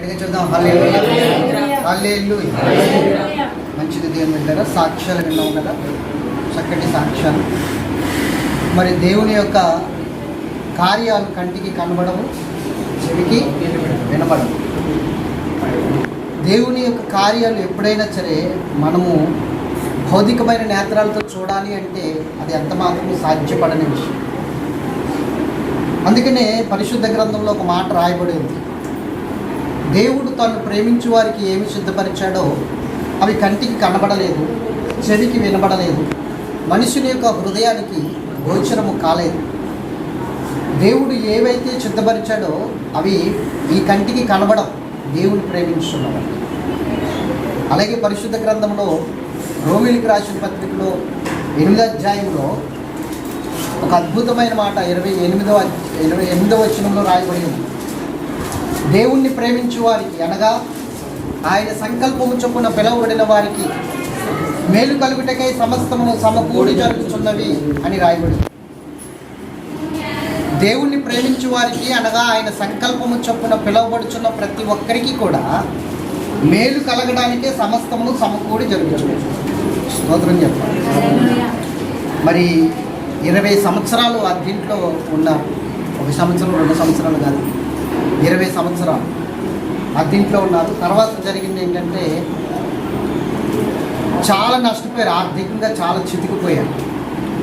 గట్టిగా చూద్దాం. హల్లెలూయా, హల్లెలూయా. మంచిది దేవుని బిడ్డలారా, సాక్ష్యాలు విన్నాం కదా, చక్కటి సాక్ష్యాలు. మరి దేవుని యొక్క కార్యాలు కంటికి కనబడవు, చెవికి వినబడవు. దేవుని యొక్క కార్యాలు ఎప్పుడైనా సరే మనము భౌతికమైన నేత్రాలతో చూడాలి అంటే అది ఎంత మాత్రము సాధ్యపడని విషయం. అందుకనే పరిశుద్ధ గ్రంథంలో ఒక మాట రాయబడి ఉంది. దేవుడు తను ప్రేమించు వారికి ఏమి సిద్ధపరిచాడో అవి కంటికి కనబడలేదు, చెవికి వినబడలేదు, మనుషుని యొక్క హృదయానికి గోచరము కాలేదు. దేవుడు ఏవైతే సిద్ధపరిచాడో అవి ఈ కంటికి కనబడవు దేవుని ప్రేమించున్నవాడు. అలాగే పరిశుద్ధ గ్రంథంలో రోమీయులకు రాసిన పత్రికలో 8వ అధ్యాయంలో ఒక అద్భుతమైన మాట 28వ వచనంలో రాయబడి ఉంది. దేవుణ్ణి ప్రేమించు వారికి అనగా ఆయన సంకల్పము చొప్పున పిలువబడిన వారికి మేలు కలుగుటకై సమస్తమును సమకూడి జరుగుతున్నవి అని రాయబడి. దేవుణ్ణి ప్రేమించు వారికి అనగా ఆయన సంకల్పము చొప్పున పిలువబడుచున్న ప్రతి ఒక్కరికి కూడా మేలు కలగడానికే సమస్తమును సమకూడి జరుగుతుంది. స్తోత్రం చెప్పాలి. మరి 20 సంవత్సరాలు ఆ దీంట్లో ఉన్నారు. 1 సంవత్సరం 2 సంవత్సరాలు కాదు, 20 సంవత్సరాలు ఆ దీంట్లో ఉన్నారు. తర్వాత జరిగింది ఏంటంటే చాలా నష్టపోయారు, ఆర్థికంగా చాలా చితికిపోయారు.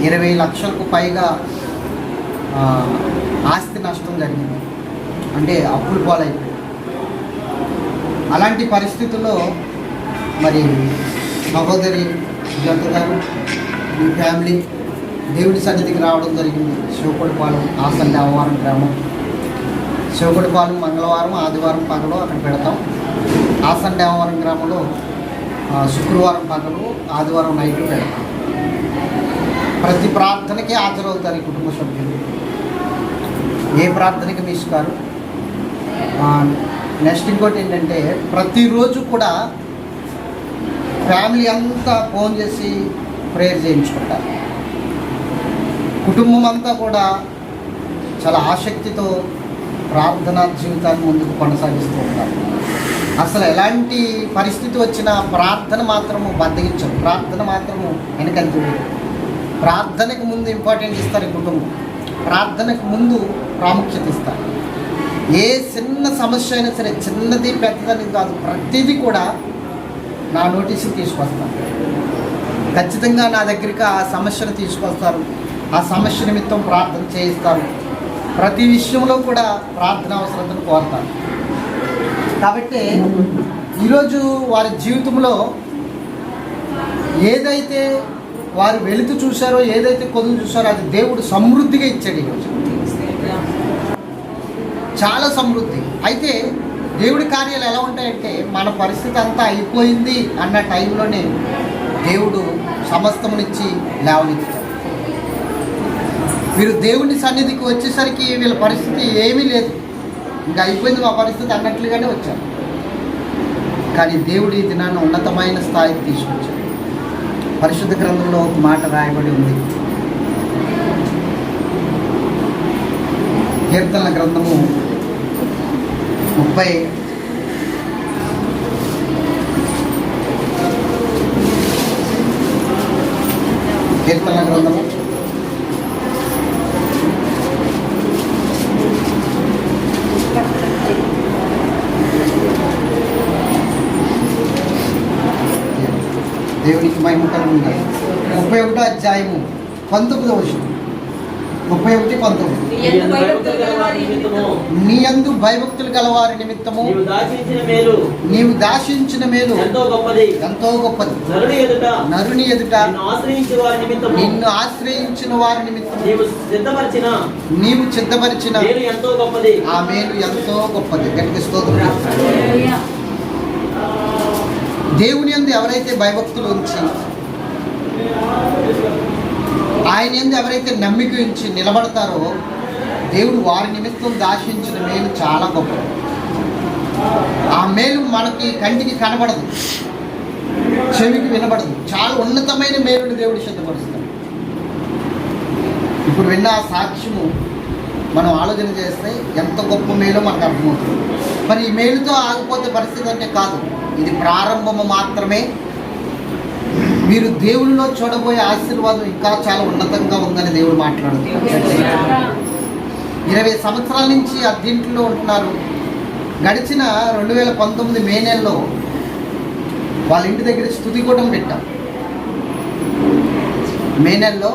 20 లక్షలకు పైగా ఆస్తి నష్టం జరిగింది, అంటే అప్పులు పాలైపోయాయి. అలాంటి పరిస్థితుల్లో మరి సహోదరి జంట గారు మీ ఫ్యామిలీ దేవుడి సన్నిధికి రావడం జరిగింది. శివకొడిపాలెం ఆసన్ దేవవారం గ్రామం. శివకొడిపాలెం మంగళవారం ఆదివారం పగలు అక్కడ పెడతాం. ఆసన్ దేవవారం గ్రామంలో శుక్రవారం పగలు ఆదివారం నైట్ పెడతాం. ప్రతి ప్రార్థనకి హాజరవుతారు ఈ కుటుంబ సభ్యులు. ఏ ప్రార్థనకి మిస్ కారు. నెక్స్ట్ ఇంకోటి ఏంటంటే ప్రతిరోజు కూడా ఫ్యామిలీ అంతా ఫోన్ చేసి ప్రేయర్ చేయించుకుంటారు. కుటుంబం అంతా కూడా చాలా ఆసక్తితో ప్రార్థనా జీవితాన్ని ముందుకు కొనసాగిస్తూ ఉంటారు. అసలు ఎలాంటి పరిస్థితి వచ్చినా ప్రార్థన మాత్రము బద్దగించరు, ప్రార్థన మాత్రము వెనకంజు. ప్రార్థనకు ముందు ఇంపార్టెంట్ ఇస్తారు ఈ కుటుంబం, ప్రార్థనకు ముందు ప్రాముఖ్యత ఇస్తారు. ఏ చిన్న సమస్య అయినా సరే, చిన్నది పెద్దదని కాదు, ప్రతిదీ కూడా నా నోటీసుకి తీసుకొస్తాను. ఖచ్చితంగా నా దగ్గరికి ఆ సమస్యను తీసుకొస్తారు, ఆ సమస్య నిమిత్తం ప్రార్థన చేయిస్తారు. ప్రతి విషయంలో కూడా ప్రార్థన అవసరతను కోరుతారు. కాబట్టి ఈరోజు వారి జీవితంలో ఏదైతే వారు వెళుతూ చూశారో, ఏదైతే కొదువు చూశారో అది దేవుడు సమృద్ధిగా ఇచ్చాడు. ఈరోజు చాలా సమృద్ధి. అయితే దేవుడి కార్యాలు ఎలా ఉంటాయంటే మన పరిస్థితి అంతా అయిపోయింది అన్న టైంలోనే దేవుడు సమస్తమునిచ్చి లేవనెత్తుతాడు. వీరు దేవుని సన్నిధికి వచ్చేసరికి వీళ్ళ పరిస్థితి ఏమీ లేదు, ఇంకా అయిపోయింది మా పరిస్థితి అన్నట్లుగానే వచ్చారు. కానీ దేవుడు ఈ దినాన్ని ఉన్నతమైన స్థాయికి తీసుకొచ్చాడు. పరిశుద్ధ గ్రంథంలో ఒక మాట రాయబడి ఉంది. కీర్తనల గ్రంథము 30 కీర్తనల గ్రంథము దేవునికి మహిమ కలుగుతుంది. 31వ అధ్యాయము 19వ వచనం. 31:19 నీ యందు భయభక్తులు గలవారి నిమిత్తము నీవు దాచించిన మేలు ఎంతో గొప్పది. నరుని ఎదుట నిన్ను ఆశ్రయించిన వారి నిమిత్తం నీవు సిద్ధపరిచిన ఆ మేలు ఎంతో గొప్పది. గట్టిగా స్తోత్రం. దేవుని యందు ఎవరైతే భయభక్తులు ఉంచి, ఆయన యందు ఎవరైతే నమ్మిక ఉంచి నిలబడతారో దేవుడు వారి నిమిత్తం దాచించిన మేలు చాలా గొప్పది. ఆ మేలు మనకి కంటికి కనబడదు, చెవికి వినబడదు. చాలా ఉన్నతమైన మేలుని దేవుడు సిద్ధపరుస్తాడు. ఇప్పుడు విన్న ఆ సాక్ష్యము మనం ఆలోచన చేస్తే ఎంత గొప్ప మేలో మనకు అర్థమవుతుంది. మరి ఈ మేలుతో ఆగిపోతే పరిస్థితి అంటే కాదు, ఇది ప్రారంభము మాత్రమే. మీరు దేవునిలో చూడబోయే ఆశీర్వాదం ఇంకా చాలా ఉన్నతంగా ఉందని దేవుడు మాట్లాడుతున్నారు. 20 సంవత్సరాల నుంచి దీంట్లో ఉంటున్నారు. గడిచిన 2019 మే నెలలో వాళ్ళ ఇంటి దగ్గర స్తుతికూటం పెట్టాం. మే నెలలో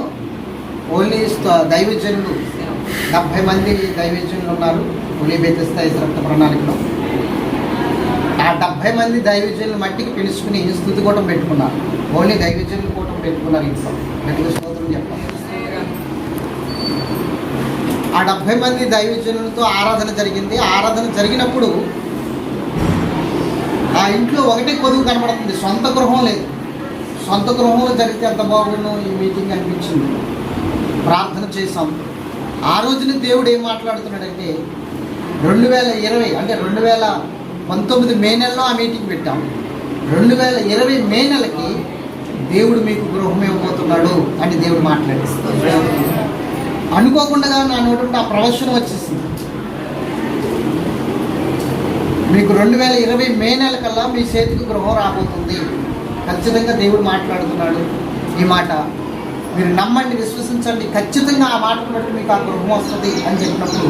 ఓన్లీ దైవజనులు 70 మంది దైవజనులు ఉన్నారు. ఓన్లీ బెతెస్దా రక్త ప్రణాళికలో ఆ 70 మంది దైవజనులు మట్టికి పిలుచుకుని స్తుతికూటం పెట్టుకున్నారు. ఓన్లీ దైవజనులు కూటం పెట్టుకున్నారు. ఇంట్లో గట్టిగా స్తోత్రం చెప్పాలి. ఆ 70 మంది దైవజనులతో ఆరాధన జరిగింది. ఆరాధన జరిగినప్పుడు ఆ ఇంట్లో ఒకటే కొదువు కనబడుతుంది, సొంత గృహం లేదు. సొంత గృహంలో జరిగితే ఎంత బాగుండు ఈ మీటింగ్ అనిపించింది. ప్రార్థన చేశాం. ఆ రోజున దేవుడు ఏం మాట్లాడుతున్నాడంటే 2020 అంటే 2019 మే నెలలో ఆ మీటింగ్ పెట్టాం. 2020 మే నెలకి దేవుడు మీకు గృహం ఇవ్వబోతున్నాడు అని దేవుడు మాట్లాడిస్తాడు. అనుకోకుండా నా నోటి ఆ ప్రవచనం వచ్చేసింది. మీకు 2020 మే నెల కల్లా మీ చేతికి గృహం రాబోతుంది. ఖచ్చితంగా దేవుడు మాట్లాడుతున్నాడు. ఈ మాట మీరు నమ్మండి, విశ్వసించండి, ఖచ్చితంగా ఆ మాట బట్టి మీకు ఆ గృహం వస్తుంది అని చెప్పినప్పుడు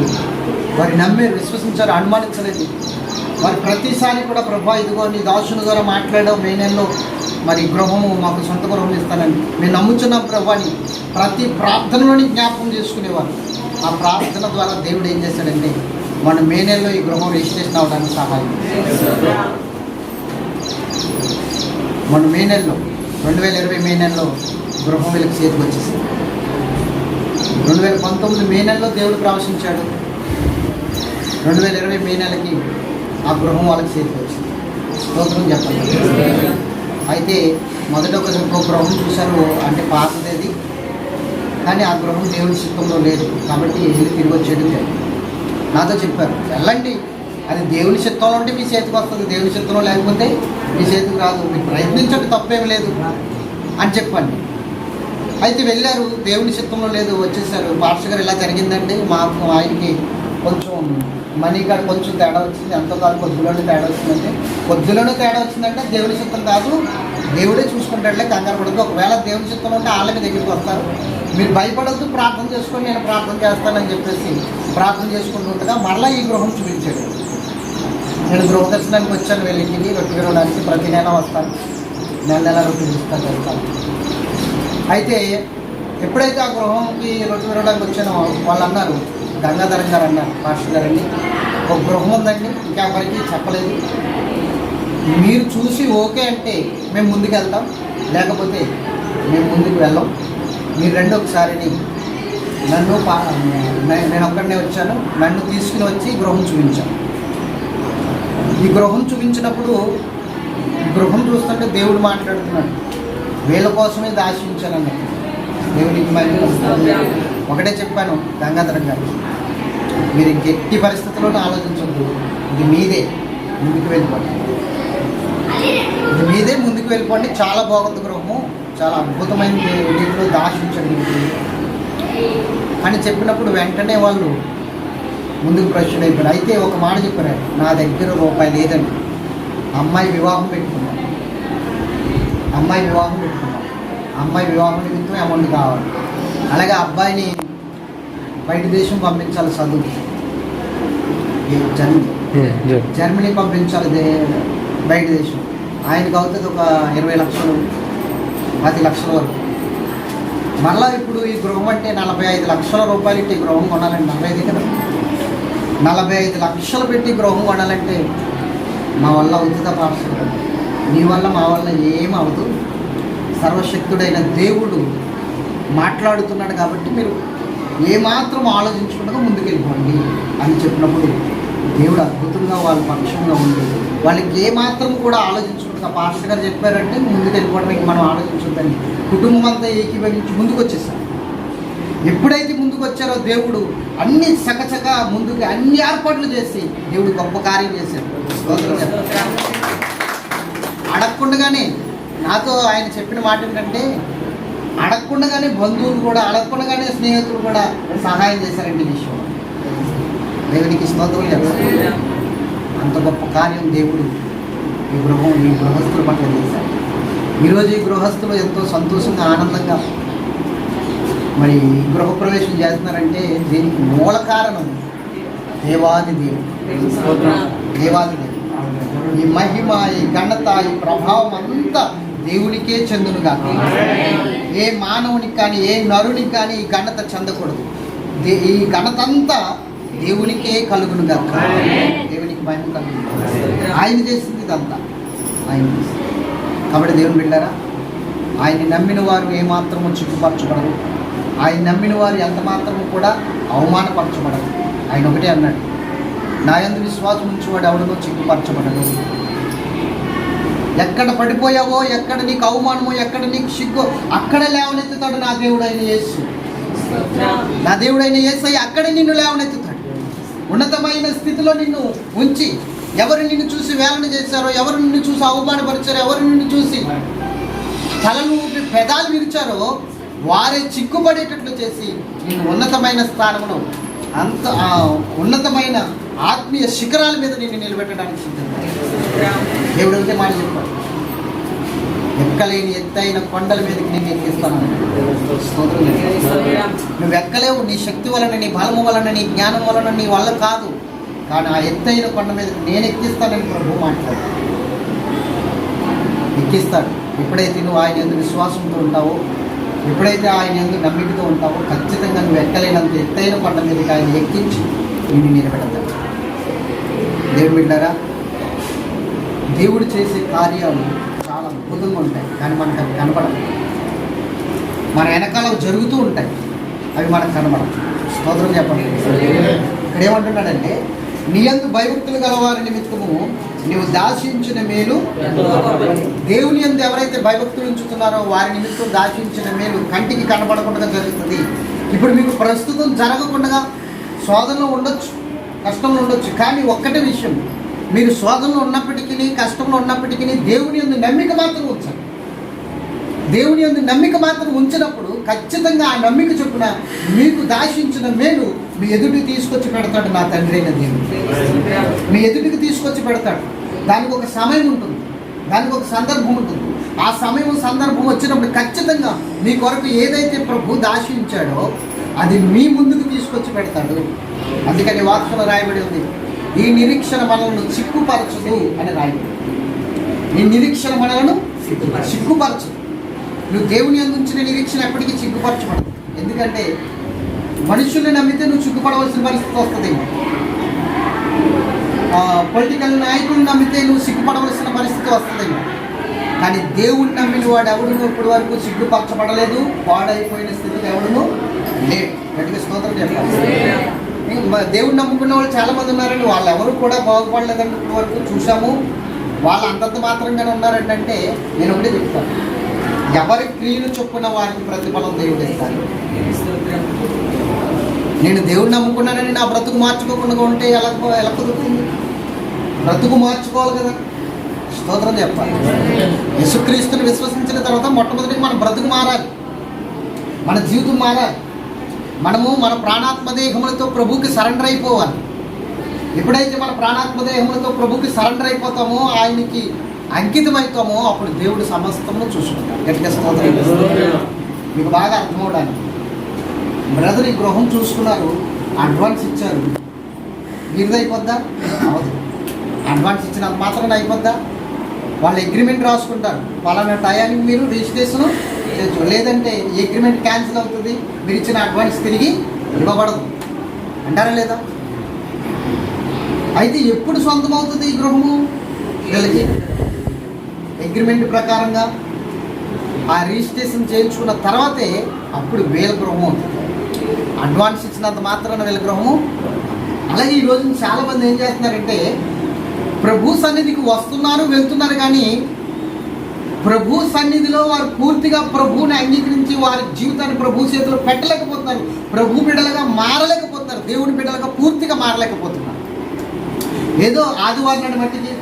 వారు నమ్మారు, విశ్వసించారు, అనుమానించలేదు. వారు ప్రతిసారి కూడా ప్రభా ఇదిగో నీ దాసుని ద్వారా మాట్లాడావు, మే నెలలో మరి గృహము మాకు సొంత గృహం ఇస్తానని మేము నమ్ముచున్నాం ప్రభా అని ప్రతి ప్రార్థనలోని జ్ఞాపకం చేసుకునేవారు. ఆ ప్రార్థన ద్వారా దేవుడు ఏం చేశాడంటే మన మే నెలలో ఈ గృహం రిజిస్ట్రేషన్ అవడానికి సహాయం. మన మే నెలలో 2020 మే నెలలో గృహం వీళ్ళకి చేతికి వచ్చేసింది. 2019 మే నెలలో దేవుడు ప్రవేశించాడు. 2020 మే నెలకి ఆ గృహం వాళ్ళకి చేతికి వచ్చింది. స్తోత్రం చెప్పండి. అయితే మొదట ఒక గృహం చూశారు, అంటే పాతదేది, కానీ ఆ గృహం దేవుడి చిత్తంలో లేదు కాబట్టి వెళ్ళి తిరిగి వచ్చేది లేదు. నాతో చెప్పారు వెళ్ళండి, అది దేవుని చిత్తంలో ఉంటే మీ చేతికి వస్తుంది, దేవుని చిత్తంలో లేకపోతే మీ చేతికి రాదు, మీరు ప్రయత్నించడం తప్పేం లేదు అని చెప్పండి. అయితే వెళ్ళారు, దేవుని చిత్తంలో లేదు, వచ్చేసారు. పాస్టర్ గారు ఇలా జరిగిందండి, మాకు ఆయనకి కొంచెం మనీ కాడ కొంచెం తేడా వచ్చింది, ఎంతో కాదు కొద్దిలోనే తేడా వచ్చిందంటే కొద్దిలోనే తేడా వచ్చిందంటే దేవుని చిత్తం కాదు, దేవుడే చూసుకుంటాడులే, కంగారు పడదు. ఒకవేళ దేవుని చిత్తం ఉంటే వాళ్ళ మీ దగ్గరికి వస్తారు, మీరు భయపడద్దు, ప్రార్థన చేసుకొని నేను ప్రార్థన చేస్తానని చెప్పేసి ప్రార్థన చేసుకుంటూ ఉండగా మళ్ళీ ఈ గృహం చూపించాడు. నేను గృహ దర్శనానికి వచ్చాను, వెళ్ళింటికి రొట్టె విరవడానికి ప్రతి నెల వస్తాను, నెల రొట్టె తీసుకొని వెళ్తాను. అయితే ఎప్పుడైతే ఆ గృహంకి రొట్టె విరవడానికి వచ్చానో వాళ్ళు అన్నారు, గంగాధరం గారు అన్నారు, పాస్టర్ గారండి ఒక గృహం ఉందండి, ఇంకా ఎవరికి చెప్పలేదు, మీరు చూసి ఓకే అంటే మేము ముందుకు వెళ్తాం, లేకపోతే మేము ముందుకు వెళ్ళాం, మీరు రెండు ఒకసారిని నేను ఒక్కడనే వచ్చాను, నన్ను తీసుకుని వచ్చి గృహం చూపించాను. ఈ గృహం చూపించినప్పుడు గృహం చూస్తుంటే దేవుడు మాట్లాడుతున్నాడు, వీళ్ళ కోసమే దాచించానన్నట్టు. దేవుడికి మళ్ళీ ఒకటే చెప్పాను గంగాధరం గారు, మీరు ఇంకెట్టి పరిస్థితుల్లోనూ ఆలోచించద్దు, ఇది మీదే, ముందుకు వెళ్ళిపోండి, ఇది మీదే, ముందుకు వెళ్ళిపోండి, చాలా బాగుంది గృహము, చాలా అద్భుతమైన రీతిలో దాచించండి అని చెప్పినప్పుడు వెంటనే వాళ్ళు ముందుకు ప్రశ్న అయిపోయారు. అయితే ఒక మాట చెప్పారు, నా దగ్గర రూపాయి లేదండి, అమ్మాయి వివాహం పెట్టుకున్నాం, అమ్మాయి వివాహం నిమిత్తం అమౌంట్ కావాలి, అలాగే అబ్బాయిని బయట దేశం పంపించాలి, చదువు జర్మనీ పంపించాలి, బయట దేశం. ఆయనకు అవుతుంది ఒక 20 లక్షలు 10 లక్షల వరకు. మళ్ళీ ఇప్పుడు ఈ గృహం అంటే 45 లక్షల రూపాయలు ఇట్టి గృహం కొనాలంటే 45 కదా, 45 లక్షలు పెట్టి గృహం కొనాలంటే మా వల్ల అవుతుందా పాస్టర్? నీ వల్ల మా వల్ల ఏమవుతూ, సర్వశక్తుడైన దేవుడు మాట్లాడుతున్నాడు కాబట్టి మీరు ఏమాత్రం ఆలోచించకుండా ముందుకెళ్ళిపోండి అని చెప్పినప్పుడు దేవుడు అద్భుతంగా వాళ్ళ పక్షంగా ఉంది. వాళ్ళకి ఏమాత్రం కూడా ఆలోచించకుండా పాస్టర్ గారు చెప్పారంటే ముందుకు వెళ్ళిపోవడానికి మనం ఆలోచించొద్దని కుటుంబం అంతా ఏకీభవించి ముందుకు వచ్చేసారు. ఎప్పుడైతే ముందుకు వచ్చారో దేవుడు అన్ని చకచక ముందుకు అన్ని ఏర్పాట్లు చేసి దేవుడు గొప్ప కార్యం చేశాడు. అడగకుండానే నాతో ఆయన చెప్పిన మాట ఏంటంటే, అడగకుండానే బంధువులు కూడా, అడగకుండానే స్నేహితులు కూడా సహాయం చేశారండి ఈ విషయం. దేవునికి స్తోత్రం చెప్తాను. అంత గొప్ప కార్యం దేవుడు ఈ గృహస్థుల పట్ల చేశారు. ఈరోజు ఈ గృహస్థులు ఎంతో సంతోషంగా ఆనందంగా మరి గృహప్రవేశం చేస్తున్నారంటే దీనికి మూల కారణం దేవాది దేవుడు. ఈ మహిమ, ఈ ఘనత, ఈ ప్రభావం అంతా దేవునికే చెందునుగా. ఏ మానవునికి కానీ ఏ నరునికి కానీ ఈ ఘనత చెందకూడదు. ఈ ఘనత అంతా దేవునికే కలుగునుగా. దేవునికి మహిమ కలుగు. ఆయన చేసింది ఇదంతా ఆయన చేసింది. కాబట్టి దేవుని బిడ్డారా, ఆయన్ని నమ్మిన వారు ఏమాత్రము చిక్కుపరచబడరు. ఆయన నమ్మిన వారు ఎంత మాత్రము కూడా అవమానపరచబడరు. ఆయన ఒకటే అన్నాడు, నా యందు విశ్వాసం ఉంచేవాడు ఎవడనో చిక్కుపరచబడడు. ఎక్కడ పడిపోయావో, ఎక్కడ నీకు అవమానమో, ఎక్కడ నీకు సిగ్గో అక్కడ లేవనెత్తుతాడు నా దేవుడైన యేసు. నా దేవుడైన యేసయ్య అక్కడే నిన్ను లేవనెత్తుతాడు. ఉన్నతమైన స్థితిలో నిన్ను ఉంచి, ఎవరు నిన్ను చూసి వేలన చేశారో, ఎవరు నిన్ను చూసి అవమానపరిచారో, ఎవరు నిన్ను చూసి తలను ఊపి పెదాలు విరిచారో వారే చిక్కుపడేటట్లు చేసి నిన్ను ఉన్నతమైన స్థానంలో, అంత ఉన్నతమైన ఆత్మీయ శిఖరాల మీద నిన్ను నిలబెట్టడానికి సిద్ధంగా దేవుడు అంటే మాట చెప్పాడు. ఎక్కలేని ఎత్తైన కొండల మీదకి నేను ఎక్కిస్తాను. నువ్వు ఎక్కలేవు, నీ శక్తి వలన, నీ బలము వలన, నీ జ్ఞానం వలన, నీ వల్ల కాదు. కానీ ఆ ఎత్తైన కొండ మీద నేను ఎక్కిస్తానని ప్రభు మాట్లాడు. ఎక్కిస్తాడు. ఎప్పుడైతే నువ్వు ఆయన యందు విశ్వాసంతో ఉంటావో, ఎప్పుడైతే ఆయన యందు నమ్మికతో ఉంటావో, ఖచ్చితంగా నువ్వు ఎక్కలేనంత ఎత్తైన కొండ మీదకి ఆయన ఎక్కించి నిన్ను నిలబెడతాడు. దేవుడు బిడ్డారా, దేవుడు చేసే కార్యాలు చాలా అద్భుతంగా ఉంటాయి, కానీ మనకు అవి కనపడవు. మన వెనకాల జరుగుతూ ఉంటాయి, అవి మనకు కనపడవు. స్తోత్రం చెప్పండి. ఇక్కడ ఏమంటున్నాడంటే, నీ యందు భయభక్తులు గలవారి నిమిత్తము నీవు దాచించిన మేలు, దేవుని యందు ఎవరైతే భయభక్తులు ఉంచుతున్నారో వారి నిమిత్తం దాచించిన మేలు కంటికి కనపడకుండా జరుగుతుంది. ఇప్పుడు మీకు ప్రస్తుతం జరగకుండా శోధనలో ఉండొచ్చు, కష్టంలో ఉండొచ్చు, కానీ ఒక్కటే విషయం, మీరు శోధనలో ఉన్నప్పటికీ, కష్టంలో ఉన్నప్పటికీ దేవుని యందు నమ్మిక మాత్రం ఉంచాలి. దేవుని యందు నమ్మిక మాత్రం ఉంచినప్పుడు ఖచ్చితంగా ఆ నమ్మిక చొప్పున మీకు దాచించిన మేలు మీ ఎదుటికి తీసుకొచ్చి పెడతాడు నా తండ్రి అయిన దేవుడు. మీ ఎదుటికి తీసుకొచ్చి పెడతాడు. దానికి ఒక సమయం ఉంటుంది, దానికి ఒక సందర్భం ఉంటుంది. ఆ సమయం సందర్భం వచ్చినప్పుడు ఖచ్చితంగా మీ కొరకు ఏదైతే ప్రభు దాచించాడో అది మీ ముందుకు తీసుకొచ్చి పెడతాడు. అందుకని వాక్యంలో రాయబడి ఉంది, ఈ నిరీక్షణ మనలను సిగ్గుపరచదు అని రాయబడి. ఈ నిరీక్షణ మనలను సిగ్గుపరచదు. నువ్వు దేవుని అందించిన నిరీక్షణ ఎప్పటికీ సిగ్గుపరచబడదు. ఎందుకంటే మనుషుల్ని నమ్మితే నువ్వు సిగ్గుపడవలసిన పరిస్థితి వస్తుంది. పొలిటికల్ నాయకులను నమ్మితే నువ్వు సిగ్గుపడవలసిన పరిస్థితి వస్తుందేమో. కానీ దేవుడిని నమ్మిన వాడు ఎవడును ఇప్పటి వరకు సిగ్గుపరచబడలేదు. పాడైపోయిన స్థితిలో ఎవడును లేడు. గట్టిగా స్తోత్రం చెప్పాలి. దేవుడిని నమ్ముకున్న వాళ్ళు చాలామంది ఉన్నారండి, వాళ్ళు ఎవరు కూడా బాగుపడలేదండి ఇప్పటి వరకు చూసాము. వాళ్ళు అంతంత మాత్రంగానే ఉన్నారంటే నేను ఒకటే చెప్తాను, ఎవరి క్రియలు చొప్పున వారికి ప్రతిఫలం దేవుడు ఇస్తాడు. నేను దేవుడిని నమ్ముకున్నానని నా బ్రతుకు మార్చుకోకుండా ఉంటే ఎలా కుదురుతుంది? బ్రతుకు మార్చుకోవాలి కదా. స్తోత్రం చెప్పాలి. యేసుక్రీస్తుని విశ్వసించిన తర్వాత మొట్టమొదటిగా మన బ్రతుకు మారాలి, మన జీవితం మారాలి. మనము మన ప్రాణాత్మ దేహములతో ప్రభువుకి సరెండర్ అయిపోవాలి. ఎప్పుడైతే మన ప్రాణాత్మ దేహములతో ప్రభువుకి సరెండర్ అయిపోతామో, ఆయనకి అంకితమవుతామో, అప్పుడు దేవుడు సమస్తమును చూసుకుంటాడు. గట్టిగా స్తోత్రం. మీకు బాగా అర్థమవడానికి, బ్రదర్ ఈ గృహం చూసుకున్నారు, అడ్వాన్స్ ఇచ్చారు, వీరిది అయిపోద్దా? అవదు. అడ్వాన్స్ ఇచ్చినంత మాత్రాన అయిపోద్దా? వాళ్ళు అగ్రిమెంట్ రాసుకుంటారు, పలానా టయానికి మీరు రిజిస్ట్రేషన్ చేయొచ్చు, లేదంటే ఈ అగ్రిమెంట్ క్యాన్సిల్ అవుతుంది, మీరు ఇచ్చిన అడ్వాన్స్ తిరిగి ఇవ్వబడదు అంటారా లేదా? అయితే ఎప్పుడు సొంతం అవుతుంది ఈ గృహము? వీళ్ళకి అగ్రిమెంట్ ప్రకారంగా ఆ రిజిస్ట్రేషన్ చేయించుకున్న తర్వాతే అప్పుడు వీళ్ళ గృహము అవుతుంది. అడ్వాన్స్ ఇచ్చినంత మాత్రాన వీళ్ళ గృహము. అలాగే ఈరోజు చాలామంది ఏం చేస్తున్నారంటే, ప్రభు సన్నిధికి వస్తున్నారు, వెళ్తున్నారు, కానీ ప్రభు సన్నిధిలో వారు పూర్తిగా ప్రభువుని అంగీకరించి వారి జీవితాన్ని ప్రభు చేతిలో పెట్టలేకపోతున్నారు. ప్రభు బిడ్డలుగా మారలేకపోతున్నారు, దేవుని బిడ్డలుగా పూర్తిగా మారలేకపోతున్నారు. ఏదో ఆదివారం మట్టికి,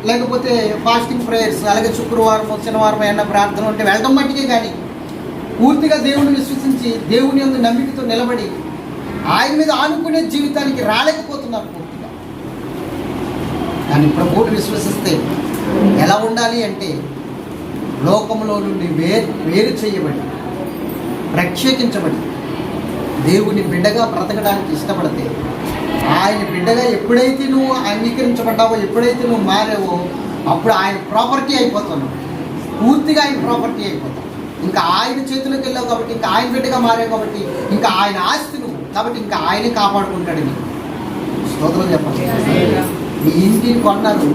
లేకపోతే ఫాస్టింగ్ ప్రేయర్స్, అలాగే శుక్రవారం శనివారం ఏమన్నా ప్రార్థన ఉంటే వెళ్ళడం మట్టికే, కానీ పూర్తిగా దేవుని విశ్వసించి దేవుని యందు నమ్మికతో నిలబడి ఆయన మీద ఆనుకునే జీవితానికి రాలేకపోతున్నారు పూర్తిగా. కానీ ప్రభువుని విశ్వసిస్తే ఎలా ఉండాలి అంటే, లోకంలో నుండి వేరు చేయబడి ప్రత్యేకించబడి దేవుని బిడ్డగా బ్రతకడానికి ఇష్టపడితే, ఆయన బిడ్డగా ఎప్పుడైతే నువ్వు అంగీకరించబడ్డావో, ఎప్పుడైతే నువ్వు మారావో, అప్పుడు ఆయన ప్రాపర్టీ అయిపోతున్నావు. పూర్తిగా ఆయన ప్రాపర్టీ అయిపోతావు. ఇంకా ఆయన చేతిలోకి వెళ్ళావు కాబట్టి, ఇంకా ఆయన బిడ్డగా మారావు కాబట్టి, ఇంకా ఆయన ఆస్తి నువ్వు కాబట్టి, ఇంకా ఆయనే కాపాడుకుంటాడు. నీకు స్తోత్రం చెప్పండి. ఈ ఇంటిని కొన్నారు,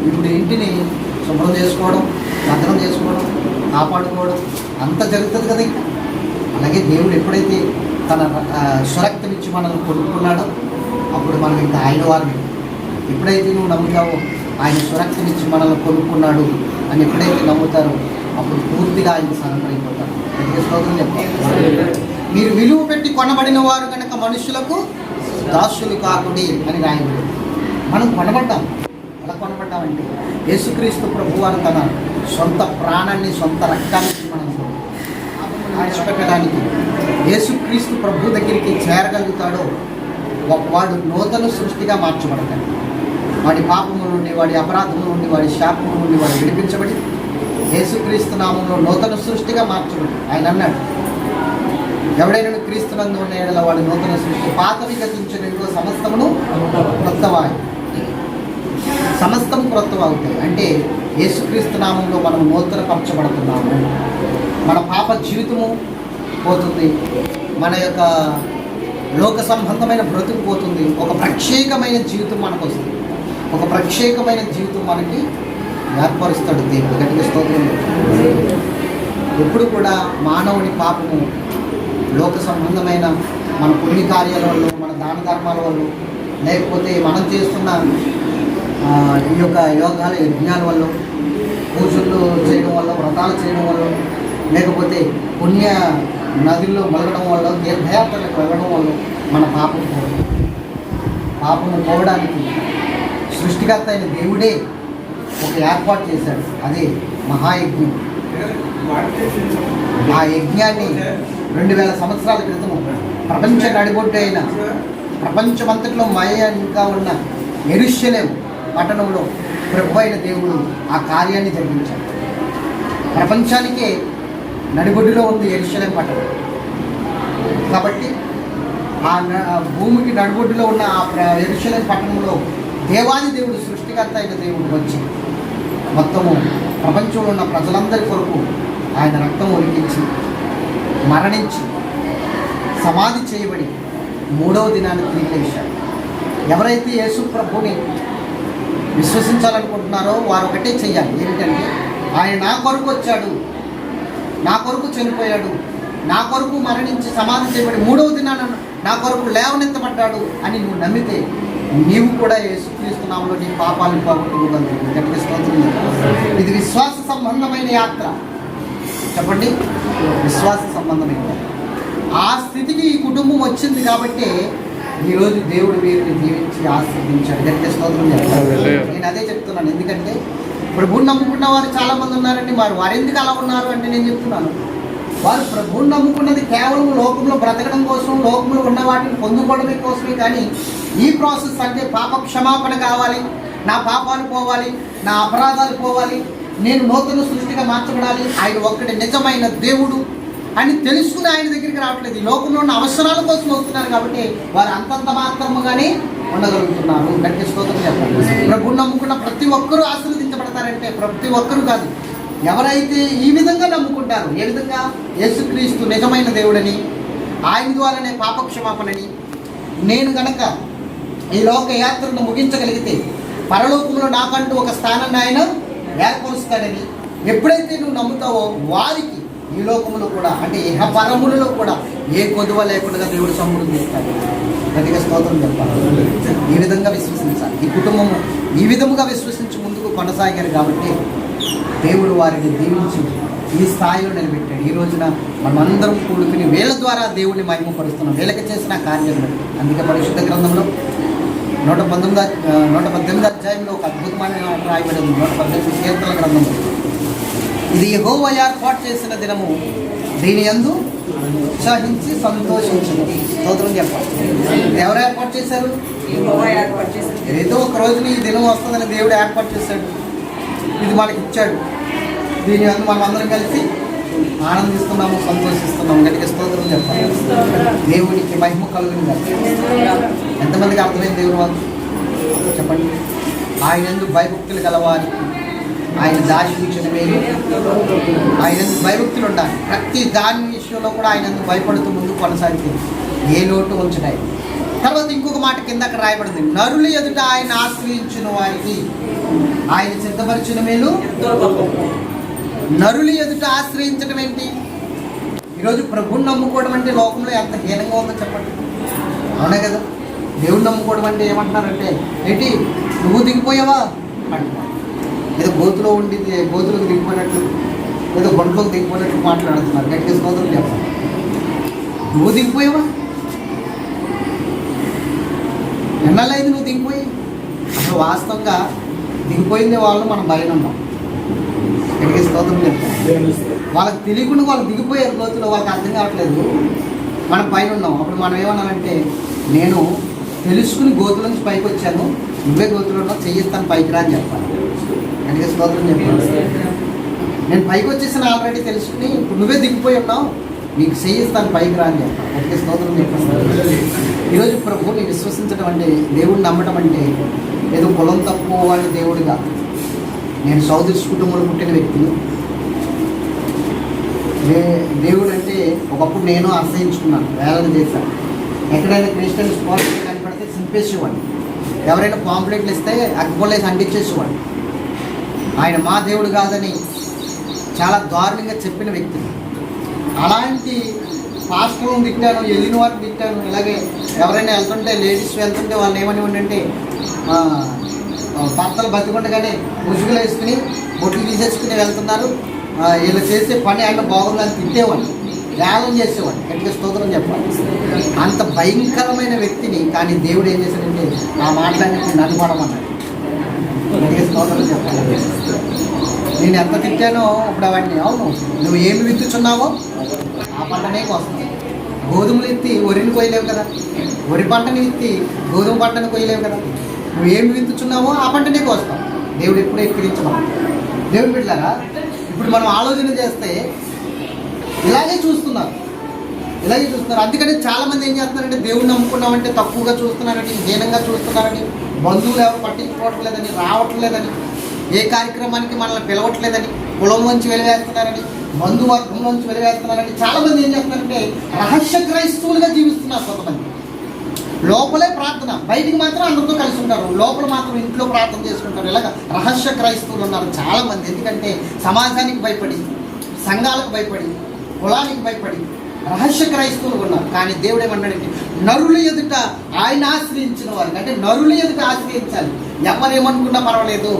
ఇప్పుడు ఇంటిని శుభ్రం చేసుకోవడం, భద్రం చేసుకోవడం, కాపాడుకోవడం అంతా జరుగుతుంది కదా. ఇంకా అలాగే దేవుడు ఎప్పుడైతే తన సురక్తనిచ్చి మనల్ని కొనుక్కున్నాడో, అప్పుడు మనం ఇంకా ఆయన వారిని. ఎప్పుడైతే నువ్వు నమ్ముతావో, ఆయన సురక్తనిచ్చి మనల్ని కొనుక్కున్నాడు అని ఎప్పుడైతే నమ్ముతారో, అప్పుడు పూర్తిగా ఆయన సరెండర్ స్తోత్రం చెప్పాలి. మీరు విలువ పెట్టి కొనబడిన వారు కనుక మనుషులకు దాసులు కాకుడి అని రాయబడి. మనం కొనబడ్డాం. ఎలా కొనబడ్డామంటే, యేసుక్రీస్తు ప్రభువారు తన సొంత ప్రాణాన్ని, సొంత రక్తాన్ని మనం ఆశపెట్టడానికి యేసుక్రీస్తు ప్రభు దగ్గరికి చేరగలుగుతాడో వాడు నూతన సృష్టిగా మార్చబడతాడు. వాడి పాపము నుండి, వాడి అపరాధము నుండి, వాడి శాపము నుండి వాడు విడిపించబడి యేసుక్రీస్తు నామంలో నూతన సృష్టిగా మార్చబడి ఆయన అన్నాడు, ఎవడైనా క్రీస్తునందు ఉన్న ఎడల వాడి నూతన సృష్టి, పాతవి గతించిన సమస్తమును క్రొత్తవాయి. సమస్తం క్రొత్తవాగుతాయి అంటే యేసుక్రీస్తు నామంలో మనం నూతన పరచబడుతున్నాము. మన పాప జీవితము పోతుంది, మన యొక్క లోక సంబంధమైన బ్రతుకు పోతుంది. ఒక ప్రత్యేకమైన జీవితం మనకు వస్తుంది. ఒక ప్రత్యేకమైన జీవితం మనకి ఏర్పరుస్తాడు దేవుడు. గట్టిగా స్తోత్రం. ఎప్పుడు కూడా మానవుని పాపము లోక సంబంధమైన మన పుణ్య కార్యాల వల్ల, మన దాన ధర్మాల వల్ల, లేకపోతే మనం చేస్తున్న ఈ యొక్క యోగాల యజ్ఞాల వల్ల, పూజలు చేయడం వల్ల, వ్రతాలు చేయడం వల్ల, లేకపోతే పుణ్య నదుల్లో మొలగడం వల్ల, తీర్థయాత్రలకు వెళ్ళడం వల్ల మన పాపము పోవడానికి సృష్టికర్త అయిన దేవుడే ఒక ఏర్పాటు చేశాడు. అదే మహాయజ్ఞం. ఆ యజ్ఞాన్ని 2000 సంవత్సరాల క్రితము ప్రపంచ నడిబొడ్డు అయిన, ప్రపంచమంతట్లో మయంగా ఉన్న యెరూషలేము పట్టణంలో ప్రభు అయిన దేవుడు ఆ కార్యాన్ని జరిగించాడు. ప్రపంచానికే నడిబొడ్డులో ఉంది యెరూషలేము పట్టణం. కాబట్టి ఆ భూమికి నడిబొడ్డులో ఉన్న ఆ యెరూషలేము పట్టణంలో దేవాది దేవుడు, సృష్టికర్త అయిన దేవుడు వచ్చి మొత్తము ప్రపంచంలో ఉన్న ప్రజలందరి కొరకు ఆయన రక్తం ఒలికించి, మరణించి, సమాధి చేయబడి 3వ దినాన్ని తిరిగి లేచాడు. ఎవరైతే యేసు ప్రభుని విశ్వసించాలనుకుంటున్నారో వారు ఒకటే చెయ్యాలి. ఏమిటంటే, ఆయన నా కొరకు వచ్చాడు, నా కొరకు చనిపోయాడు, నా కొరకు మరణించి సమాధి చేయబడి 3వ దినాన నా కొరకు లేవనెత్తబడ్డాడు అని నువ్వు నమ్మితే నీవు కూడా యేసుక్రీస్తు నామములో నీ పాపాలను పోగొట్టుకోగలవు. గట్టిగా స్తోత్రం. ఇది విశ్వాస సంబంధమైన యాత్ర. చెప్పండి, విశ్వాస సంబంధమైన ఆ స్థితికి ఈ కుటుంబం వచ్చింది కాబట్టి ఈరోజు దేవుడు వీరిని దీవించి ఆశీర్వదించాడు. గట్టిగా స్తోత్రం చెప్తాను. నేను అదే చెప్తున్నాను. ఎందుకంటే ప్రభువుని నమ్ముకున్న వారు చాలామంది ఉన్నారండి. వారు ఎందుకు అలా ఉన్నారు అంటే నేను చెప్తున్నాను, వారు ప్రభువుని నమ్ముకున్నది కేవలం లోకంలో బ్రతకడం కోసం, లోకంలో ఉన్న వాటిని పొందుకోవడమే కోసమే. కానీ ఈ ప్రాసెస్ అంటే పాప క్షమాపణ కావాలి, నా పాపాలు పోవాలి, నా అపరాధాలు పోవాలి, నేను నూతన సృష్టిగా మార్చబడాలి, ఆయన ఒక్కటి నిజమైన దేవుడు అని తెలుసుకుని ఆయన దగ్గరికి రావట్లేదు. ఈ లోకంలో ఉన్న అవసరాల కోసం వస్తున్నారు కాబట్టి వారు అంతంత మాత్రముగానే ఉండగలుగుతున్నారు. గట్టి స్తోత్రం చెప్పండి. ప్రభువుని నమ్ముకున్న ప్రతి ఒక్కరూ ఆశీర్వదించబడతారంటే ప్రతి ఒక్కరూ కాదు, ఎవరైతే ఈ విధంగా నమ్ముకుంటారో. ఏ విధంగా? యేసుక్రీస్తు నిజమైన దేవుడని, ఆయన ద్వారానే పాపక్షమాపణని, నేను గనక ఈ లోక యాత్రను ముగించగలిగితే పరలోకంలో నాకంటూ ఒక స్థానాన్ని ఆయన ఏర్పరుస్తాడని ఎప్పుడైతే నువ్వు నమ్ముతావో వారికి ఈ లోకంలో కూడా, అంటే ఇహపరములలో కూడా ఏ కొదువ లేకుండా దేవుడు సమృద్ధి ఇస్తాడు. గట్టిగా స్తోత్రం చెప్పాలి. ఈ విధంగా విశ్వసించాలి. ఈ కుటుంబము ఈ విధముగా విశ్వసించి ముందుకు కొనసాగారు కాబట్టి దేవుడు వారిని దీవించి ఈ స్థాయిలో నిలబెట్టాడు. ఈ రోజున మనమందరం కూడుకుని వీళ్ళ ద్వారా దేవుడిని మహిమపరుస్తున్నాం, వీళ్ళకి చేసిన కార్యం. అందుకే పరిశుద్ధ గ్రంథంలో 118 అధ్యాయంలో ఒక అద్భుతమైన రాయబడింది. 118 కీర్తనల గ్రంథంలో, ఇది యెహోవా ఏర్పాటు చేసిన దినము, దీని యందు ఉత్సాహించి సంతోషించను. స్తోత్రం చెప్పాలి. ఎవరు ఏర్పాటు చేశారు? ఏదో ఒక రోజున ఈ దినం వస్తుందని దేవుడు ఏర్పాటు చేశాడు. ఇది మనకి ఇచ్చాడు. దీని వల్ల మనం అందరం కలిసి ఆనందిస్తున్నాము, సంతోషిస్తున్నాము. గట్టిగా స్తోత్రం చెప్పాలి. దేవుడికి మహిమ కలుగును గాక. ఎంతమందికి అర్థమైంది దేవుడు వాళ్ళు చెప్పండి. ఆయన ఎందుకు భయభక్తులు గలవారికి ఆయన దాచించిన మేలు, ఆయన ఎందుకు భయభక్తులు ఉండాలి. ప్రతి దాని విషయంలో కూడా ఆయన ఎందుకు భయపడుతూ ముందుకు కొనసాగితే ఏ లోటు ఉంచుతాయి. తర్వాత ఇంకొక మాట కింద అక్కడ రాయబడింది, నరులు ఎదుట ఆయన ఆశ్రయించిన వారికి ఆయన సిద్ధపరిచిన మేలు. నరులు ఎదుట ఆశ్రయించడం ఏంటి? ఈరోజు ప్రభువుని నమ్ముకోవడం అంటే లోకంలో ఎంత హీనంగా ఉందో చెప్పండి. అవునే కదా. దేవుడిని నమ్ముకోవడం అంటే ఏమంటున్నారంటే, ఏంటి నువ్వు దిగిపోయావా అంటున్నారు. ఏదో గోతులో ఉండి గోతులకు దిగిపోయినట్లు, ఏదో గొంట్లోకి దిగిపోయినట్లు మాట్లాడుతున్నారు. గట్టిగా స్తోత్రం చెప్పాలి. నువ్వు దిగిపోయావా? ఎన్నాళ్ళైంది నువ్వు దిగిపోయి? అసలు వాస్తవంగా దిగిపోయింది వాళ్ళు మనం బయట ఉన్నాం. గట్టిగా స్తోత్రం చెప్పాలి. వాళ్ళకి తెలియకుండా వాళ్ళు దిగిపోయారు గోతులో, వాళ్ళకి అర్థం కావట్లేదు. మనం పైన ఉన్నాం. అప్పుడు మనం ఏమన్నానంటే, నేను తెలుసుకుని గోతుల నుంచి పైకి వచ్చాను, నువ్వే గోతులు ఉన్నావు, చెయ్యిస్తాను పైకి రా అని చెప్పాలి. గట్టిగా స్తోత్రం చెప్పాలి. నేను పైకి వచ్చేసాను ఆల్రెడీ తెలుసుకుని, ఇప్పుడు నువ్వే దిగిపోయి ఉన్నావు, నీకు చెయ్యిస్తాను పైకి రా అని చెప్పాలి. గట్టిగా స్తోత్రం చెప్పాలి. ఈరోజు ప్రభువుని విశ్వసించడం అంటే, దేవుడిని నమ్మటం అంటే ఏదో కులం తక్కువ వాడి దేవుడిగా. నేను సౌదర్స్ కుటుంబంలో పుట్టిన వ్యక్తిని. దేవుడు అంటే ఒకప్పుడు నేను అసహించుకున్నాను, వేళను చేశాను. ఎక్కడైనా క్రిస్టియన్ స్పాట్ కనపడితే చింపేసేవాడిని. ఎవరైనా పాంప్లెట్లు ఇస్తే అగ్గిపొల్లేసి అంటించేసేవాడిని. ఆయన మా దేవుడు కాదని చాలా దారుణంగా చెప్పిన వ్యక్తిని. అలాంటి పాస్టర్లను తిట్టాను, వెళ్ళిన వారిని తిట్టాను. ఇలాగే ఎవరైనా వెళ్తుంటే, లేడీస్ వెళ్తుంటే వాళ్ళని ఏమని ఉండంటే, భర్తలు బతికుండగానే ముసుగులు వేసుకుని బొట్లు తీసేసుకుని వెళ్తున్నారు, వీళ్ళు చేసే పని ఆయన బాగుందని తిట్టేవాడిని, ధ్యానం చేసేవాడిని. గట్టిగా స్తోత్రం చెప్పాలి. అంత భయంకరమైన వ్యక్తిని. కానీ దేవుడు ఏం చేశాడంటే, ఆ మాటలన్నింటినీ నన్ను పడమన్నాడు. గట్టిగా స్తోత్రం చెప్పాలి. నేను ఎంత తిట్టానో ఇప్పుడు అవన్నీ, అవును నువ్వు ఏమి విత్తుచున్నావో ఆ పంటనే కోస్తావు. గోధుమలు ఎత్తి వరిని కొయ్యలేవు కదా, వరి పంటని ఎత్తి గోధుమ పంటను కొయ్యలేవు కదా. నువ్వు ఏమి విత్తుచున్నావో ఆ పంటనే కోస్తావు. దేవుడు ఎప్పుడు ఎక్కిరించమా. దేవుడు బిడ్డలారా, ఇప్పుడు మనం ఆలోచన చేస్తే ఇలాగే చూస్తున్నారు. అందుకని చాలామంది ఏం చేస్తున్నారంటే, దేవుడిని నమ్ముకున్నామంటే తక్కువగా చూస్తున్నారని, హీనంగా చూస్తున్నారని, బంధువులు ఎవరు పట్టించుకోవట్లేదని, రావట్లేదని, ఏ కార్యక్రమానికి మనల్ని పిలవట్లేదని, కులం నుంచి వెలివేస్తున్నారని, బంధువర్గం నుంచి వెలివేస్తున్నారని చాలామంది ఏం చేస్తున్నారంటే రహస్య క్రైస్తవులుగా జీవిస్తున్నారు. కొంతమంది లోపలే ప్రార్థన, బయటికి మాత్రం అందరితో కలిసి ఉంటారు, లోపల మాత్రం ఇంట్లో ప్రార్థన చేసుకుంటారు. ఇలాగ రహస్య క్రైస్తవులు ఉన్నారు చాలామంది. ఎందుకంటే సమాజానికి భయపడి, సంఘాలకు భయపడి, కులానికి భయపడి రహస్య క్రైస్తవులు ఉన్నారు. కానీ దేవుడు ఏమన్నాడంటే, నరుల ఎదుట ఆయన ఆశ్రయించిన వారికి, అంటే నరుల ఎదుట ఆశ్రయించాలి. ఎవరేమనుకున్నా పర్వాలేదు,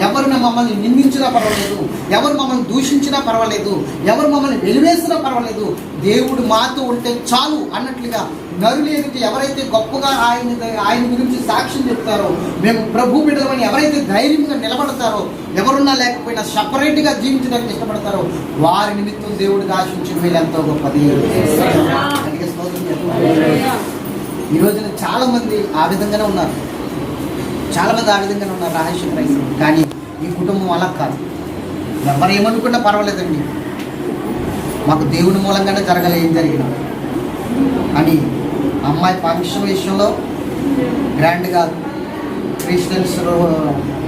ఎవరు మమ్మల్ని నిందించినా పర్వాలేదు, ఎవరు మమ్మల్ని దూషించినా పర్వాలేదు, ఎవరు మమ్మల్ని వెలివేసినా పర్వాలేదు, దేవుడు మాతో ఉంటే చాలు అన్నట్లుగా నరులు ఎదుట ఎవరైతే గొప్పగా ఆయన గురించి సాక్ష్యం చెప్తారో, మేము ప్రభు బిడ్డలమని ఎవరైతే ధైర్యంగా నిలబడతారో, ఎవరున్నా లేకపోయినా సపరేట్గా జీవించడానికి ఇష్టపడతారో, వారి నిమిత్తం దేవుడికి ఆశించిన వీళ్ళు ఎంతో గొప్పది. ఈ రోజున చాలామంది ఆ విధంగానే ఉన్నారు, రహస్య క్రైస్తవులు. కానీ ఈ కుటుంబం అలా కాదు. ఎవరు ఏమనుకున్నా పర్వాలేదండి, మాకు దేవుని మూలంగానే జరగలే ఏం జరిగినా అని అమ్మాయి ఫంక్షన్ విషయంలో గ్రాండ్గా క్రిస్టియన్స్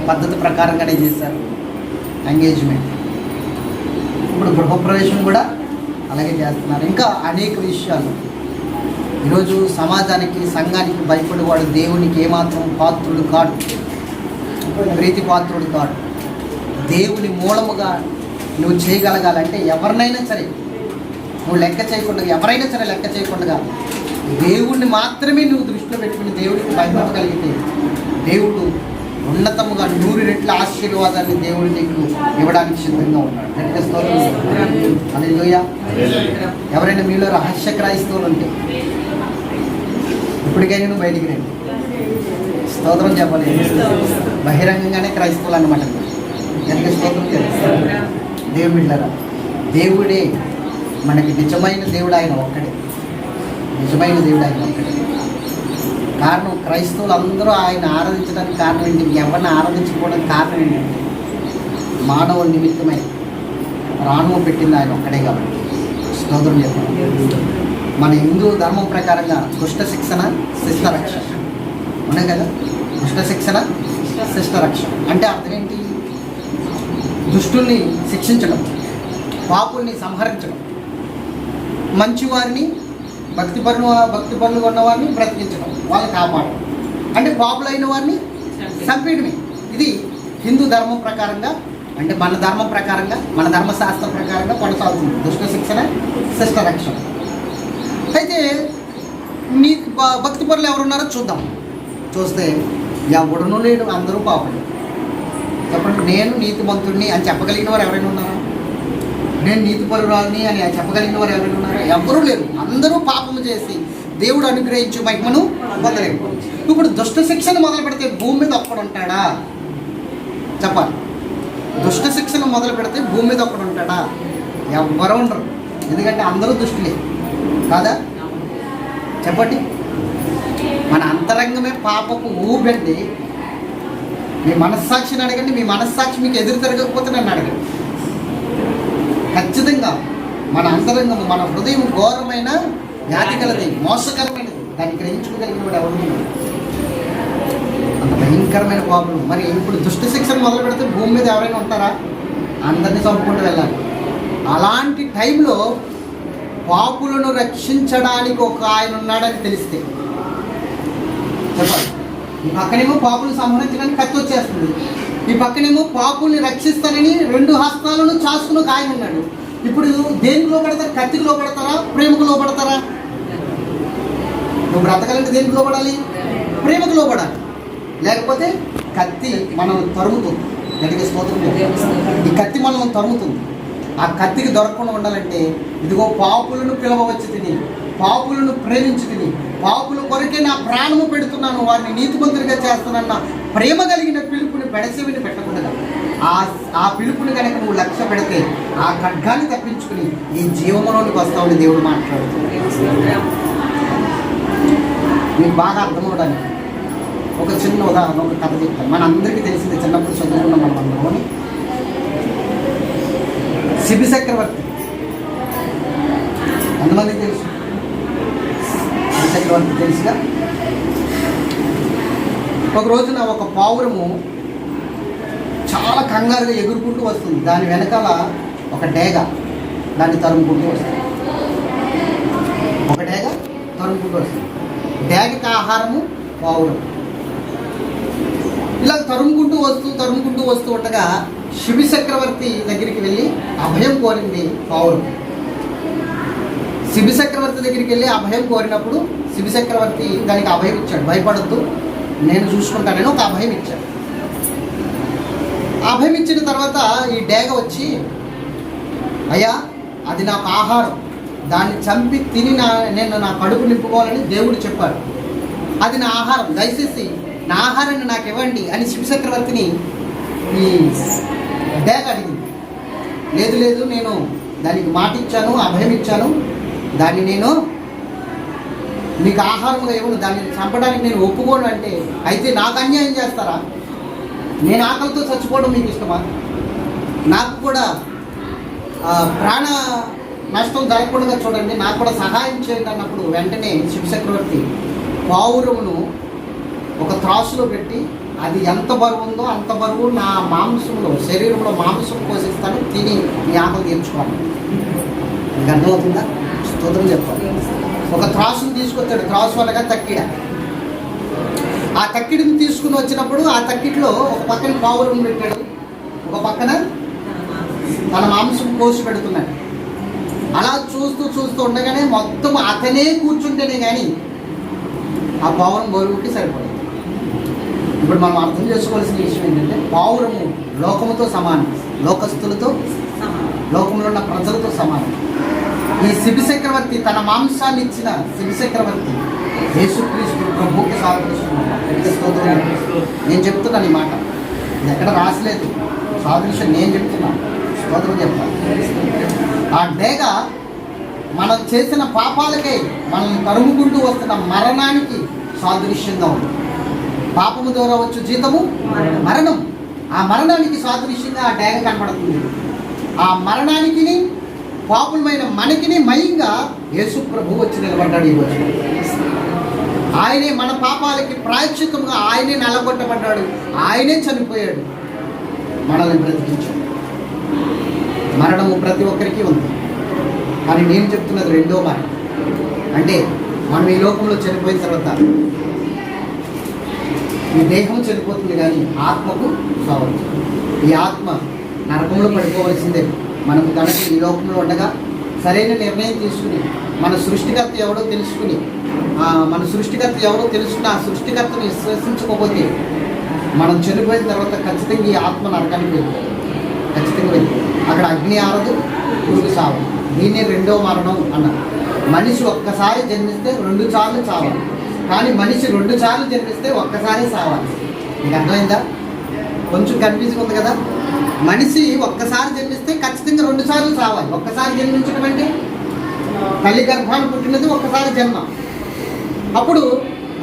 పద్ధతి ప్రకారంగానే చేశారు ఎంగేజ్మెంట్. ఇప్పుడు గృహప్రవేశం కూడా అలాగే చేస్తున్నారు. ఇంకా అనేక విషయాలు. ఈరోజు సమాజానికి, సంఘానికి భయపడేవాడు దేవునికి ఏమాత్రం పాత్రుడు కాడు, ప్రీతి పాత్రుడు కాడు. దేవుని మూలముగా నువ్వు చేయగలగాలంటే ఎవరినైనా సరే నువ్వు లెక్క చేయకుండా, ఎవరైనా సరే లెక్క చేయకుండా దేవుణ్ణి మాత్రమే నువ్వు దృష్టిలో పెట్టుకుని దేవుడికి భయపడగలిగితే దేవుడు ఉన్నతముగా 100 రెట్ల ఆశీర్వాదాన్ని దేవుడు నీకు ఇవ్వడానికి సిద్ధంగా ఉన్నాడు. గట్టిగా స్తోత్రం. హల్లెలూయా. ఎవరైనా మీలో రహస్య క్రైస్తవులు ఉంటే ఇప్పటికైనా నువ్వు బయటికి రండి. స్తోత్రం చెప్పలేదు, బహిరంగంగానే క్రైస్తవులు అన్నమాట. గట్టిగా స్తోత్రం చేస్తారు. దేవుడు బిడ్డలారా, దేవుడే మనకి నిజమైన దేవుడు ఆయన ఒక్కడే. నిజమైన దేవుడు ఆయన ఒక్కడే. కారణం క్రైస్తవులు అందరూ ఆయన ఆరాధించడానికి కారణం ఏంటి? ఎవరిని ఆరాధించుకోవడానికి కారణం ఏంటంటే మానవ నిమిత్తమై ప్రాణం పెట్టింది ఆయన ఒక్కడే కాబట్టి. స్తోత్రం చెప్పాలి. మన హిందూ ధర్మం ప్రకారంగా దుష్ట శిక్షణ శిష్ట రక్షణ ఉన్నాయి కదా. దుష్ట శిక్షణ శిష్ట రక్షణ అంటే అర్థం ఏంటి? దుష్టుల్ని శిక్షించడం, పాపుల్ని సంహరించడం, మంచివారిని భక్తి పనులు ఉన్నవారిని బ్రతికించడం, వాళ్ళని కాపాడడం. అంటే పాపులైన వారిని చంపేయడమే. ఇది హిందూ ధర్మం ప్రకారంగా, అంటే మన ధర్మం ప్రకారంగా, మన ధర్మశాస్త్రం ప్రకారంగా కొనసాగుతుంది దుష్ట శిక్షణ శిష్ట రక్షణ. అయితే నీ భక్తి పనులు ఎవరున్నారో చూద్దాం. చూస్తే ఎవడునూ లేడు, అందరూ పాపులు. చెప్పండి, నేను నీతిమంతుడిని అని చెప్పగలిగిన వారు ఎవరైనా ఉన్నారా? నేను నీతి పరురాలని అని చెప్పగలిగిన వారు ఎవరైనా ఉన్నారా? ఎవరూ లేరు. అందరూ పాపము చేసి దేవుడు అనుగ్రహించు మహిమను పొందలేము. ఇప్పుడు దుష్ట శిక్షణ మొదలు పెడితే భూమి మీద ఒక్కడు ఉంటాడా? చెప్పాలి. దుష్ట శిక్షణ మొదలు పెడితే భూమి మీద ఒక్కడు ఉంటాడా? ఎవ్వరూ ఉండరు. ఎందుకంటే అందరూ దుష్టులే కాదా? చెప్పండి. మన అంతరంగమే పాపపు ఊబెండి. మీ మనస్సాక్షిని అడగండి. మీ మనస్సాక్షి మీకు ఎదురు తిరగకపోతే నన్ను అడగండి. ఖచ్చితంగా మన అంతరంగము, మన హృదయం ఘోరమైన వ్యాధి కలది, మోసకరమైనది. దాన్ని గ్రహించుకోగలిగిన వాడు ఎవరు? అంత భయంకరమైన పాపం. మరి ఇప్పుడు దుష్ట శిక్షణ మొదలు పెడితే భూమి మీద ఎవరైనా ఉంటారా? అందరినీ చంపుకుంటూ వెళ్ళాలి. అలాంటి టైంలో పాపులను రక్షించడానికి ఒక ఆయన ఉన్నాడని తెలిస్తే చెప్పాలి. ఈ పక్కనేమో పాపులను సంహరించడానికి కత్తి వచ్చేస్తుంది, ఈ పక్కనేమో పాపుల్ని రక్షిస్తానని రెండు హస్తాలను చాసుకుని ఒక ఆయన ఉన్నాడు. ఇప్పుడు దేనికి లోపడతారు? కత్తికి లోపడతారా? ప్రేమకు లోపడతారా? నువ్వు బ్రతకాలంటే దేనికి లోపడాలి? ప్రేమకు లోపడాలి. లేకపోతే కత్తి మనం తరుముతుంది. గట్టిగా స్తోత్రం. ఈ కత్తి మనం తరుముతుంది. ఆ కత్తికి దొరకకుండా ఉండాలంటే ఇదిగో పాపులను పిలవవచ్చు తిని, పాపులను ప్రేమించి తిని, పాపుల కొరకే నా ప్రాణము పెడుతున్నాను, వారిని నీతిమంతులుగా చేస్తానన్న ప్రేమ కలిగిన పిలుపుని పెడసెవిని పెట్టకుండా ఆ పిలుపుని కనుక నువ్వు లక్ష్య పెడితే ఆ ఖడ్గాన్ని తప్పించుకుని ఈ జీవములోనికి వస్తావని దేవుడు మాట్లాడుతున్నాడు. మీకు బాగా అర్థమవడానికి ఒక చిన్న ఉదాహరణ, ఒక కథ చెప్తాను. మన అందరికీ తెలిసింది, చిన్నప్పుడు చదువుకున్న మనం అందరం. శిబి చక్రవర్తి ఎంతమందికి తెలుసు? శిబి చక్రవర్తి తెలుసుగా. ఒక రోజున ఒక పావురము చాలా కంగారుగా ఎగురుకుంటూ వస్తుంది. దాని వెనకాల ఒక డేగ దాన్ని తరుముకుంటూ వస్తుంది. ఒక డేగ తరుముకుంటూ వస్తుంది. డేగకి ఆహారము పావురం. ఇలా తరుముకుంటూ వస్తూ ఉండగా శిబి చక్రవర్తి దగ్గరికి వెళ్ళి అభయం కోరింది పావురం. శిబి చక్రవర్తి దగ్గరికి వెళ్ళి అభయం కోరినప్పుడు శిబి చక్రవర్తి దానికి అభయం ఇచ్చాడు. భయపడద్దు, నేను చూసుకుంటానని ఒక అభయం ఇచ్చాడు. అభయం ఇచ్చిన తర్వాత ఈ డేగ వచ్చి, అయ్యా అది నాకు ఆహారం, దాన్ని చంపి తిని నేను నా కడుపు నింపుకోవాలని దేవుడు చెప్పాడు. అది నా ఆహారం, దయచేసి నా ఆహారాన్ని నాకు ఇవ్వండి అని శిబి చక్రవర్తిని ఈ డేగ అడిగింది. లేదు, నేను దానికి మాట ఇచ్చాను, అభయం ఇచ్చాను, దాన్ని నేను నీకు ఆహారంగా ఇవ్వను, దాన్ని చంపడానికి నేను ఒప్పుకోను అంటే, అయితే నాకు అన్యాయం చేస్తారా? నేను ఆకలితో చచ్చిపోవడం మీకు ఇష్టమా? నాకు కూడా ప్రాణ నష్టం జరగకుండా చూడండి, నాకు కూడా సహాయం చేయండి అన్నప్పుడు వెంటనే శిబి చక్రవర్తి పావురమును ఒక త్రాసులో పెట్టి, అది ఎంత బరువు ఉందో అంత బరువు నా మాంసంలో, శరీరంలో మాంసం పోషిస్తాను, తిని నీ ఆకలి తీర్చుకోవాలి. మీకు అర్థమవుతుందా? స్తోత్రం చెప్పాలి. ఒక త్రాసును తీసుకొచ్చాడు. త్రాసు అనగా తక్కిడ. ఆ తక్కిడిని తీసుకుని వచ్చినప్పుడు ఆ తక్కిట్లో ఒక పక్కన పావురం పెట్టాడు, ఒక పక్కన తన మాంసం కోసి పెడుతున్నాడు. అలా చూస్తూ ఉండగానే మొత్తం అతనే కూర్చుంటేనే కానీ ఆ పావురం బరువుకి సరిపడదు. ఇప్పుడు మనం అర్థం చేసుకోవాల్సిన విషయం ఏంటంటే, పావురము లోకముతో సమానం, లోకస్తులతో, లోకంలో ఉన్న ప్రజలతో సమానం. ఈ శిబి చక్రవర్తి, తన మాంసాన్ని ఇచ్చిన శిబి చక్రవర్తి యేసుక్రీస్తు ప్రభువుకి సాదృశ్యం. నేను చెప్తున్నాను ఈ మాట, ఇది ఎక్కడ రాసలేదు, సాదృశ్యం నేను చెప్తున్నాను. స్తోత్రం చెప్పాలి. ఆ డేగ మనం చేసిన పాపాలకే మనల్ని తరుముకుంటూ వస్తున్న మరణానికి సాదృశ్యంగా ఉంది. పాపము ద్వారా వచ్చు జీతము మరణం. ఆ మరణానికి సాదృశ్యంగా ఆ డేగ కనపడుతుంది. ఆ మరణానికి పాపులమైన మనకిని మయంగా యేసు ప్రభు వచ్చి నిలబడ్డాడు. ఈ రోజు ఆయనే మన పాపాలకి ప్రాయశ్చిత్తంగా ఆయనే నల్లగొట్టబడ్డాడు. ఆయనే చనిపోయాడు, మనల్ని బ్రతికించాడు. మరణము ప్రతి ఒక్కరికి ఉంది, కానీ నేను చెప్తున్నది రెండో మరణం. అంటే మనం ఈ లోకంలో చనిపోయిన తర్వాత ఈ దేహం చనిపోతుంది, కానీ ఆత్మకు సావచ్చు. ఈ ఆత్మ నరకంలో పడిపోవలసిందే. మనకు కనుక ఈ లోకంలో ఉండగా సరైన నిర్ణయం తీసుకుని మన సృష్టికర్త ఎవడో తెలుసుకుని ఆ సృష్టికర్తను విశ్వసించుకోకపోతే మనం చనిపోయిన తర్వాత ఖచ్చితంగా ఈ ఆత్మ నరకానికి వెళ్తుంది. ఖచ్చితంగా వెళ్తుంది. అక్కడ అగ్ని ఆరదు, పురుగు సావు. దీన్ని రెండో మరణం అన్నారు. మనిషి ఒక్కసారి జన్మిస్తే 2 సార్లు చావాలి, కానీ మనిషి 2 సార్లు జన్మిస్తే ఒక్కసారి సావాలి. మీకు అర్థమైందా? కొంచెం కన్ఫ్యూజ్గా ఉంది కదా. మనిషి ఒక్కసారి జన్మిస్తే ఖచ్చితంగా 2 సార్లు చావాలి. ఒక్కసారి జన్మించడం అంటే తల్లి గర్భాన్ని పుట్టినది ఒక్కసారి జన్మ. అప్పుడు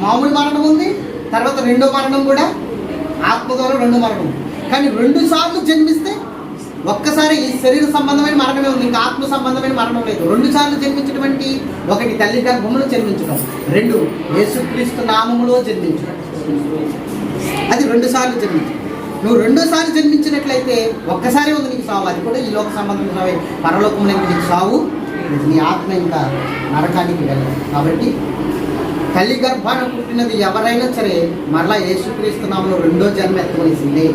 మామూలు మరణం ఉంది, తర్వాత రెండో మరణం కూడా ఆత్మ ద్వారా 2 మరణం. కానీ 2 సార్లు జన్మిస్తే ఒక్కసారి ఈ శరీర సంబంధమైన మరణమే ఉంది, ఇంకా ఆత్మ సంబంధమైన మరణం లేదు. 2 సార్లు జన్మించడం అంటే 1 తల్లి గర్భంలో జన్మించడం, 2 యేసుక్రీస్తు నామములో జన్మించడం. అది 2 సార్లు జన్మించడం. నువ్వు 2 సార్లు జన్మించినట్లయితే ఒక్కసారి ఉంది నీకు సావు. అది కూడా ఈ లోక సంబంధం సావే. పరలోకంలో ఇంకా నీకు సావు, నీ ఆత్మ ఇంకా నరకానికి వెళ్ళదు. కాబట్టి తల్లి గర్భాన పుట్టినది ఎవరైనా సరే మరలా యేసుక్రీస్తు నామములో 2వ జన్మ ఎత్తవలసిందే.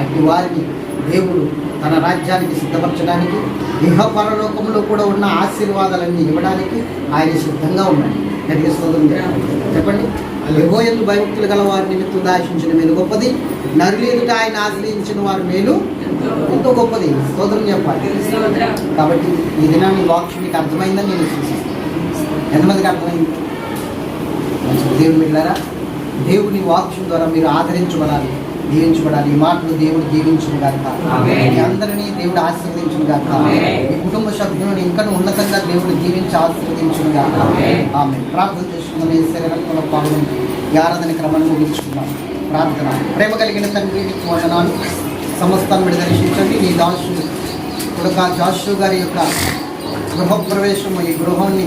అట్టి వారిని దేవుడు తన రాజ్యానికి సిద్ధపరచడానికి, ఇహ పరలోకంలో కూడా ఉన్న ఆశీర్వాదాలన్నీ ఇవ్వడానికి ఆయన సిద్ధంగా ఉన్నాడు. చెప్పండి. యెహోవాయందు భయభక్తులు గల వారి నిమిత్తం దాశించిన మేలు గొప్పది, నరులు ఎదుట ఆయన ఆశ్రయించిన వారి మేలు ఎంతో గొప్పది. స్తోత్రం చెప్పాలి. కాబట్టి ఈ దినాన్ని వాక్యం మీకు అర్థమైందని నేను విశ్వసిస్తాను. ఎంతమందికి అర్థమైంది? దేవుని బిడ్డలారా, దేవుని వాక్యం ద్వారా మీరు ఆదరించబడాలి, దీవించబడాలి. ఈ మాటలు దేవుడు దీవించును గాక, మీ అందరినీ దేవుడు ఆశీర్వదించును గాక, మీ కుటుంబ సభ్యులను ఇంకా ఉన్నతంగా దేవుడు దీవించి ఆశీర్వదించును గాక. ఆమె ప్రార్థన చేసుకున్న శరీరంలో పాల్గొని ఈ ఆరాధన క్రమాన్ని ముగించుకున్నాం. ప్రార్థన. ప్రేమ కలిగిన తండ్రి, నీకు వందనాలు. సమస్తాన్ని మీరు దర్శించండి. నీ దాసు కొడుక జాషు గారి యొక్క గృహప్రవేశం, ఈ గృహాన్ని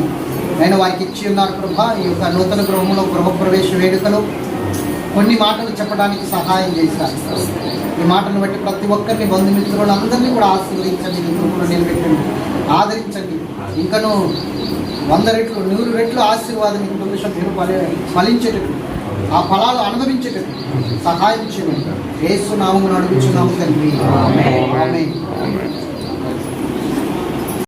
నేను వారికి ఇచ్చి ఉన్నారు ప్రభా. ఈ యొక్క నూతన గృహంలో గృహప్రవేశ వేడుకలు కొన్ని మాటలు చెప్పడానికి సహాయం చేశారు. ఈ మాటను బట్టి ప్రతి ఒక్కరిని, బంధుమిత్రులను అందరినీ కూడా ఆశీర్వదించండి, మీ కృపలో నిలబెట్టండి, ఆదరించండి. ఇంకనూ 100 రెట్లు 100 రెట్లు ఆశీర్వాదం మీ కుటుంబ సభ్యులు ఫలించేటట్లు, ఆ ఫలాలు అనుభవించేటట్లు సహాయం చేయండి. యేసు నామమున అడుగుచున్నాము తండ్రి. ఆమేన్.